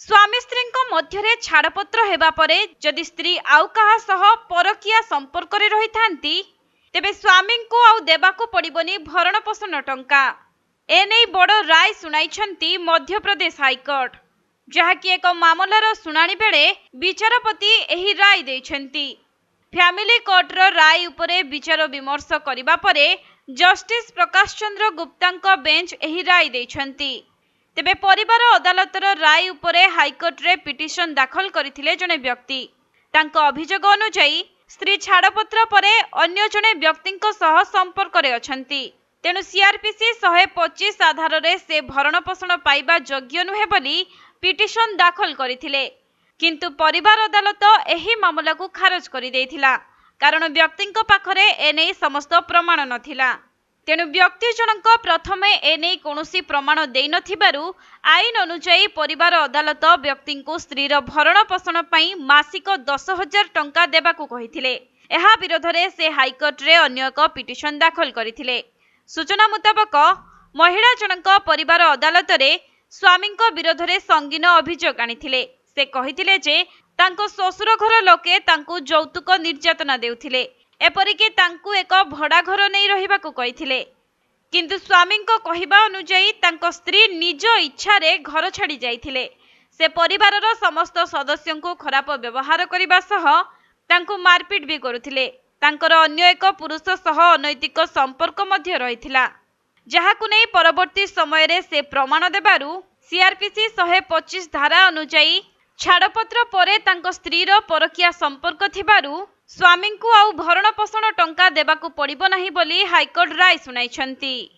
स्वामी स्त्री मध्य छाड़पत्र हेबा परे जदि स्त्री आउ कहा सह परकिया संपर्क रे रही थांती तेबे स्वामी को आउ देबाकू पड़िबनी भरण पोषण टंका। एने बड़ राय सुनाइछंती मध्य प्रदेश हाईकोर्ट, जहाँकि एक मामलार सुनानी बेले विचारपति एही राय दैछंती। फैमिली कोर्टर राय उपरे विचार विमर्श करिबा परे जस्टिस प्रकाश चंद्र गुप्ता बेंच एही राय दैछंती। तेबे परिवार अदालतर राय उपरे हाईकोर्ट रे पिटिशन दाखल करथिले जने व्यक्ति। तांको अभियोग अनुसार स्त्री छाड़पत्र परे अन्य जने व्यक्तिंको सह संपर्क रे अछंती, तेणु सीआरपीसी 125 आधार रे से भरण पोषण पाइबा योग्य नुहे बोली पिटिशन दाखल करथिले। किंतु परिवार अदालत एही मामला को खारज करि दैथिला, कारण व्यक्तिंको पाखरे एने समस्त प्रमाण नथिला। तेणु व्यक्ति जनक प्रथमे एने कौनसी प्रमाण देई नथिबारु आईन अनुसार परिवार अदालत व्यक्ति को स्त्रीर भरण पोषण पई मासिक 10,000 टंका देबाकू कहिथिले। एहा विरोध रे से हाईकोर्ट रे अन्य एक पिटिशन दाखल करथिले। सूचना मुताबक महिला जनक परिवार अदालत रे स्वामी विरोध रे संगीन अभियोग आनिथिले। से कहिथिले जे तांको ससुर घर लोके तांको यौतुक निर्यातना देउथिले, एपरिके तांको एक भड़ा घर नहीं रहिबाकू कहिथिले। किंतु स्वामी कहिबा अनुसार तांको स्त्री निज इच्छा रे घर छाड़ी जाइथिले। से परिवारर समस्त सदस्यों को खराब व्यवहार करबा सह तांको मारपीट भी करुथिले। तांकर अन्य एक पुरुष सह अनैतिक संपर्क मध्य रहिथिला, जहाकू नै परवर्ती समय रे से प्रमाण देबारु सीआरपीसी 125 धारा अनुसार छाड़पत्र परे तांको स्त्रीर परकिया संपर्क थिबारु स्वामी को आउ भरण पोषण टंका देबाकू पड़िबो नाही बोली हाईकोर्ट राय सुनाइछंती।